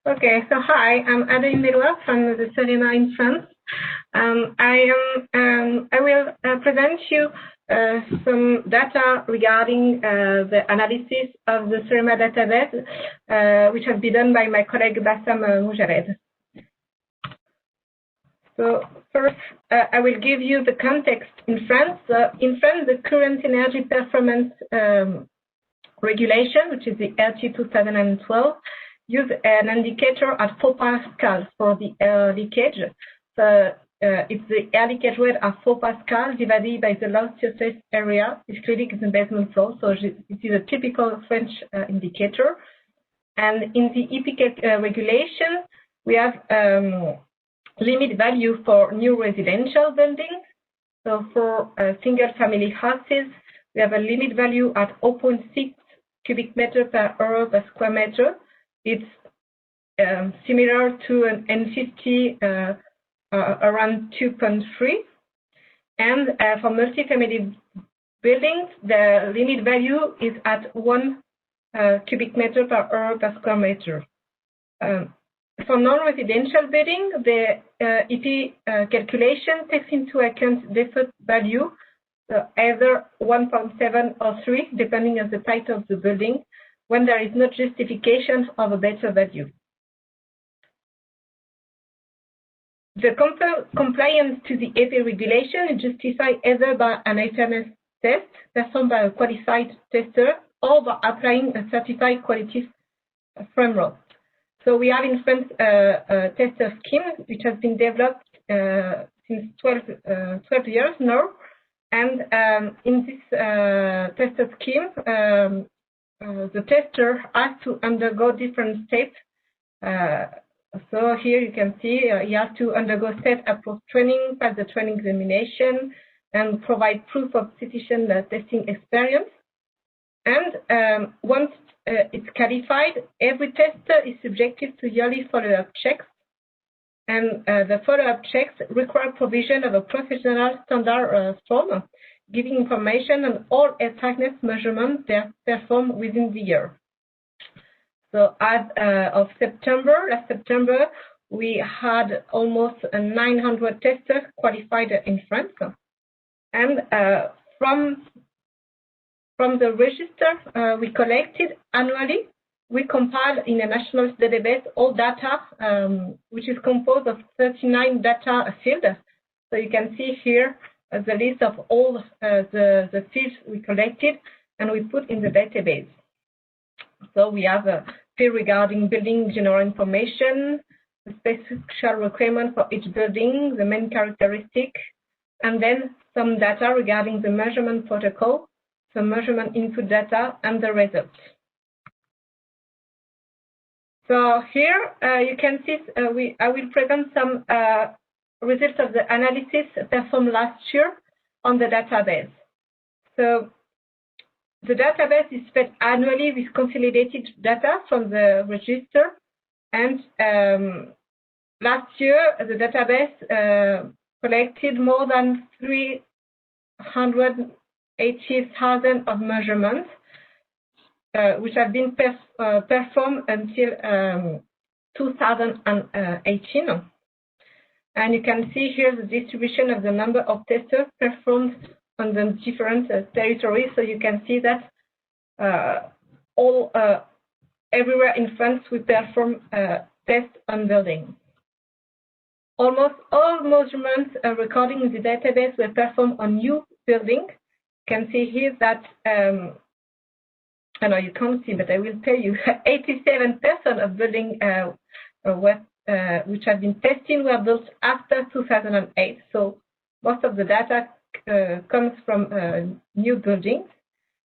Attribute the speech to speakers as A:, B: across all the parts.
A: Okay, so hi, I'm Adeline Melois from the Cerema in France. I will present you some data regarding the analysis of the Cerema database, which has been done by my colleague Bassam Moujared. So first, I will give you the context in France. In France, the current energy performance regulation, which is the RT 2012, use an indicator at 4 pascals for the air leakage. So it's the air leakage rate at 4 pascals divided by the loss surface area, excluding the basement floor. So it is a typical French indicator. And in the EPK regulation, we have limit value for new residential buildings. So for single-family houses, we have a limit value at 0.6 cubic meter per hour per square meter. It's similar to an N50 around 2.3. And for multifamily buildings, the limit value is at 1 cubic meter per hour per square meter. For non-residential building, the EP calculation takes into account default value, either 1.7 or 3, depending on the type of the building, when there is no justification of a better value. The compliance to the EP regulation is justified either by an airtightness test performed by a qualified tester or by applying a certified quality framework. So we have in France a tester scheme which has been developed since 12 years now. And in this tester scheme, the tester has to undergo different steps. So here you can see you have to undergo state approach training, pass the training examination, and provide proof of sufficient testing experience. And once it's qualified, every tester is subjected to yearly follow-up checks. And the follow-up checks require provision of a professional standard form, giving information on all airtightness measurements they are performed within the year. So as of last September, we had almost 900 testers qualified in France. And from the register we collected annually, we compile in a national database all data, which is composed of 39 data fields. So you can see here the list of all the fields we collected and we put in the database. So we have a field regarding building general information, the special requirement for each building, the main characteristic, and then some data regarding the measurement protocol, some measurement input data, and the results. So here you can see I will present some results of the analysis performed last year on the database. So the database is fed annually with consolidated data from the register, and last year the database collected more than 380,000 of measurements, which have been performed until 2018. And you can see here the distribution of the number of testers performed on the different territories. So you can see that everywhere in France we perform tests on buildings. Almost all measurements recording in the database were performed on new buildings. You can see here that I know you can't see, but I will tell you 87% of buildings which have been tested were built after 2008. So most of the data comes from new buildings,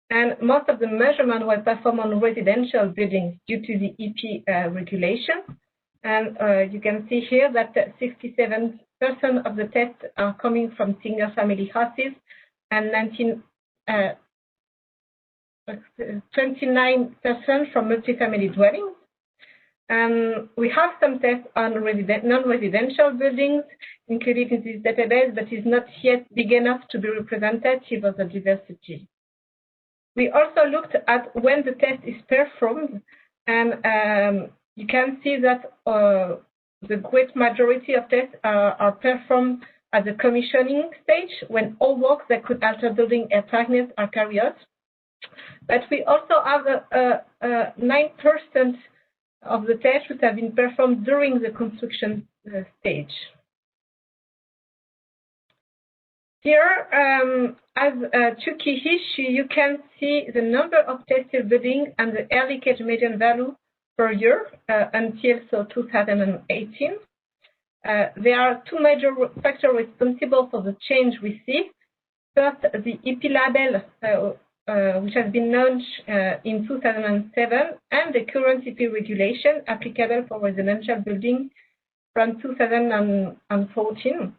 A: and most of the measurements were performed on residential buildings due to the EP regulation. And you can see here that 67% of the tests are coming from single-family houses, and 29% from multifamily dwellings. We have some tests on non-residential buildings included in this database, but is not yet big enough to be representative of the diversity. We also looked at when the test is performed, and you can see that the great majority of tests are performed at the commissioning stage, when all works that could alter building airtightness are carried out. But we also have 9% of the tests which have been performed during the construction stage. Here, as two key issues, you can see the number of tested buildings and the air leakage median value per year until 2018. There are two major factors responsible for the change we see. First, the EP label, which has been launched in 2007, and the current EP regulation applicable for residential buildings from 2014.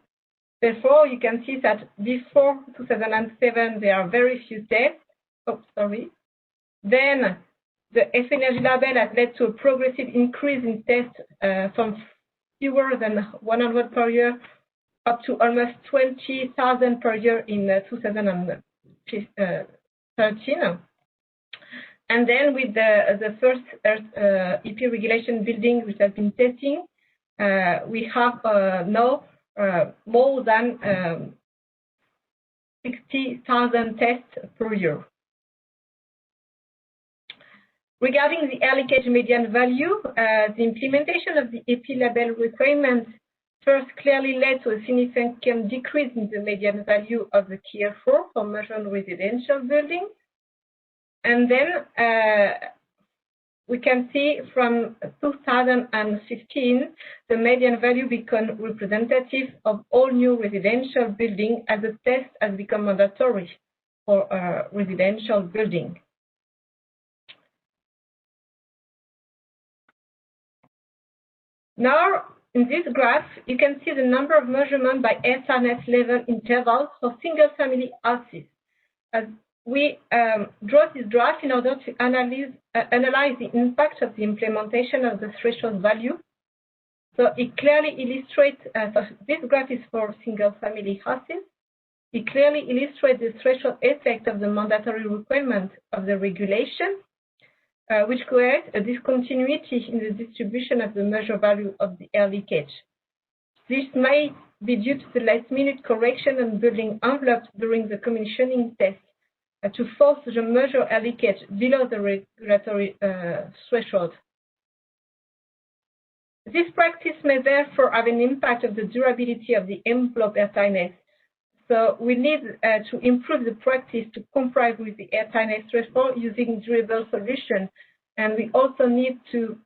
A: Therefore, you can see that before 2007, there are very few tests. Oh, sorry. Then the FNRG label has led to a progressive increase in tests from fewer than 100 per year up to almost 20,000 per year in 2013. And then with the first EP regulation building which has been testing, we have now more than 60,000 tests per year. Regarding the air leakage median value, the implementation of the EP label requirements first clearly led to a significant decrease in the median value of the Tier 4 for measured residential buildings. And then we can see from 2015, the median value become representative of all new residential buildings as the test has become mandatory for residential building. Now, in this graph, you can see the number of measurements by airtightness level intervals for single-family houses. As we draw this graph in order to analyze the impact of the implementation of the threshold value. So it clearly illustrates, this graph is for single-family houses. It clearly illustrates the threshold effect of the mandatory requirement of the regulation, which creates a discontinuity in the distribution of the measure value of the air leakage. This may be due to the last-minute correction on building envelopes during the commissioning test to force the measure air leakage below the regulatory threshold. This practice may therefore have an impact on the durability of the envelope airtightness. So we need to improve the practice to comply with the airtightness threshold using durable solutions, and we also need to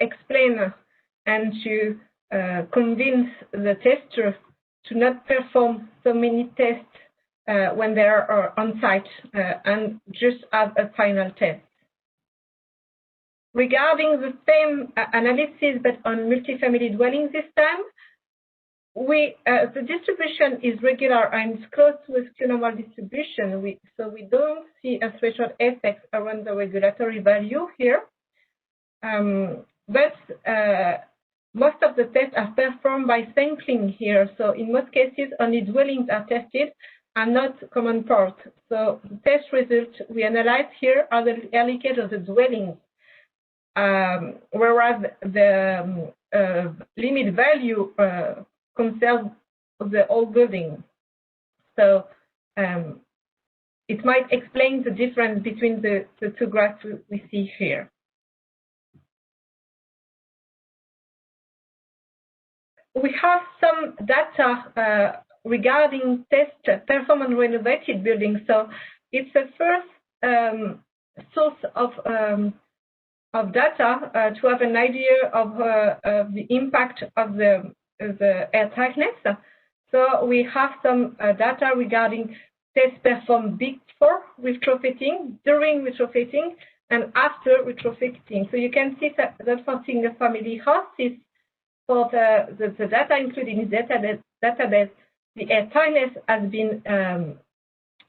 A: explain and to convince the tester to not perform so many tests when they are on site and just have a final test. Regarding the same analysis but on multifamily dwellings this time, the distribution is regular and it's close to a skew-normal distribution, so we don't see a threshold effect around the regulatory value here. But most of the tests are performed by sampling here, so in most cases only dwellings are tested and not common parts. So the test results we analyze here are the air leakage of the dwellings, whereas the limit value concerns the whole building. So it might explain the difference between the two graphs we see here. We have some data regarding test performance renovated buildings. So it's the first source of data to have an idea of the impact of the airtightness. So we have some data regarding tests performed before retrofitting, during retrofitting, and after retrofitting. So you can see that for single-family houses, for the data included in the database, the airtightness has been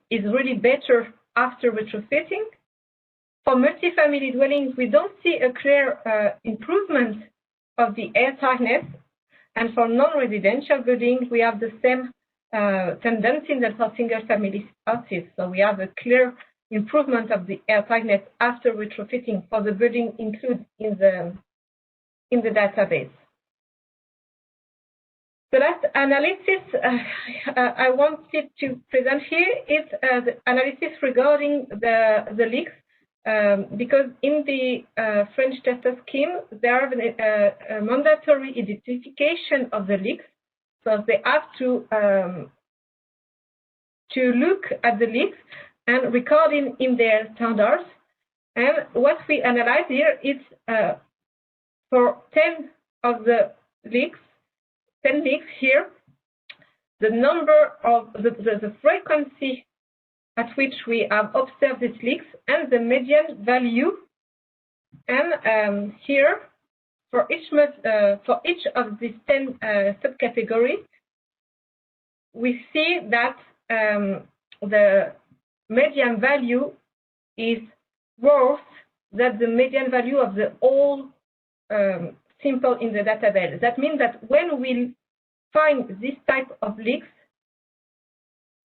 A: is really better after retrofitting. For multifamily dwellings, we don't see a clear improvement of the airtightness, and for non-residential buildings, we have the same tendency that for single-family houses. So we have a clear improvement of the air tightness after retrofitting for the building included in the database. The last analysis I wanted to present here is the analysis regarding the leaks, because in the French tester scheme, there is a mandatory identification of the leaks. So they have to look at the leaks and record in their standards. And what we analyze here is for 10 of the leaks, 10 leaks here, the number of the frequency at which we have observed these leaks and the median value. And here, for each of these 10 subcategories, we see that the median value is worse than the median value of the all sample in the database. That means that when we find this type of leaks,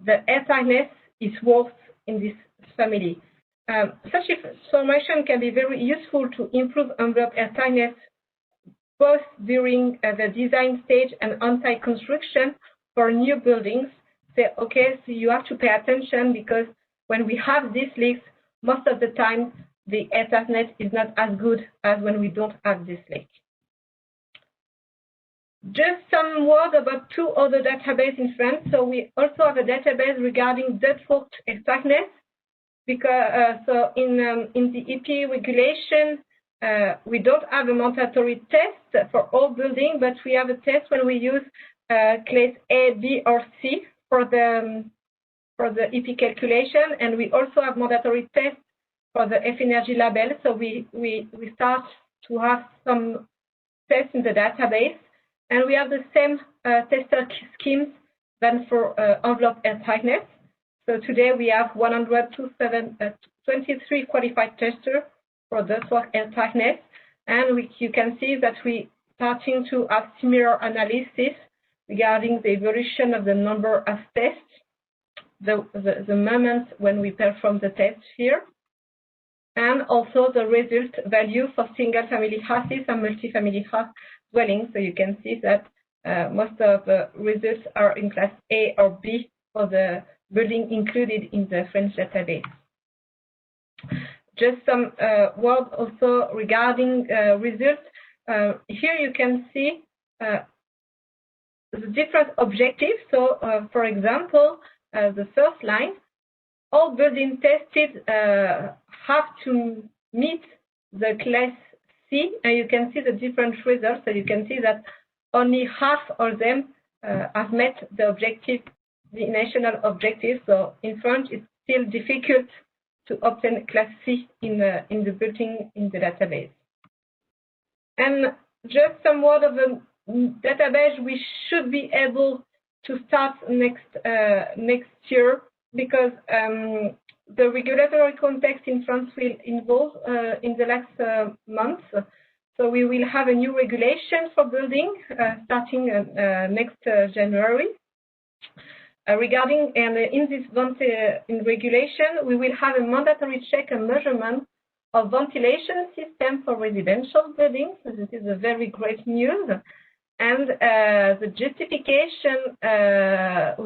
A: the airtightness is worse in this family. Such information can be very useful to improve envelope airtightness both during the design stage and on-site construction for new buildings. Say, okay, so you have to pay attention because when we have these leaks, most of the time the airtightness is not as good as when we don't have this leak. Just some words about two other databases in France. So we also have a database regarding DUCTWORK airtightness, because so in the EP regulation, we don't have a mandatory test for all buildings, but we have a test when we use class A, B, or C for the EP calculation, and we also have mandatory tests for the F energy label. So we start to have some tests in the database, and we have the same tester schemes than for envelope airtightness. So today we have 123 qualified testers for DUCTWORK airtightness, and you can see that we starting to have similar analysis regarding the evolution of the number of tests, the moments when we perform the test here, and also the result value for single-family houses and multi-family house dwellings. So you can see that most of the results are in class A or B for the building included in the French database. Just some words also regarding results. Here you can see the different objectives. So, for example, the first line, all buildings tested have to meet the class C, and you can see the different results. So you can see that only half of them have met the objective, the national objective. So in France, it's still difficult to obtain class C in the building in the database. And just some word of the database we should be able to start next year, because the regulatory context in France will evolve in the next months. So we will have a new regulation for building starting next January. Regarding and in this regulation, we will have a mandatory check and measurement of ventilation system for residential buildings. So this is a very great news. And the justification,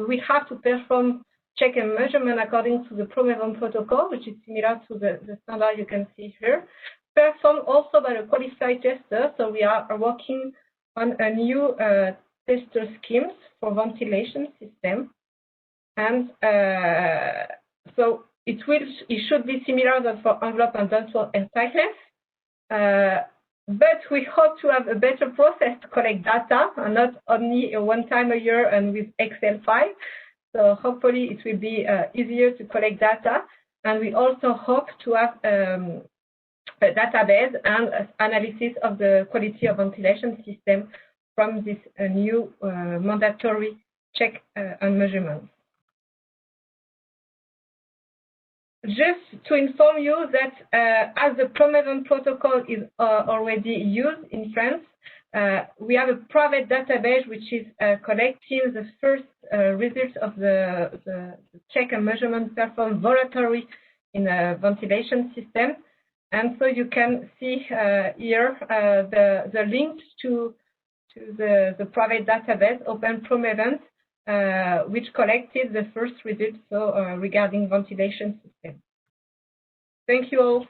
A: we have to perform check and measurement according to the Promethean protocol, which is similar to the standard you can see here. Performed also by a qualified tester. So we are working on a new tester schemes for ventilation system. And so it should be similar than for envelope and DUCTWORK airtightness. But we hope to have a better process to collect data, and not only one time a year and with Excel file. So hopefully it will be easier to collect data. And we also hope to have a database and analysis of the quality of ventilation system from this new mandatory check and measurement. Just to inform you that as the Promethean protocol is already used in France, we have a private database which is collecting the first results of the check and measurement performed voluntarily in a ventilation system. And so you can see here the links to the private database, Open Prom Event, which collected the first results regarding ventilation system. Thank you all.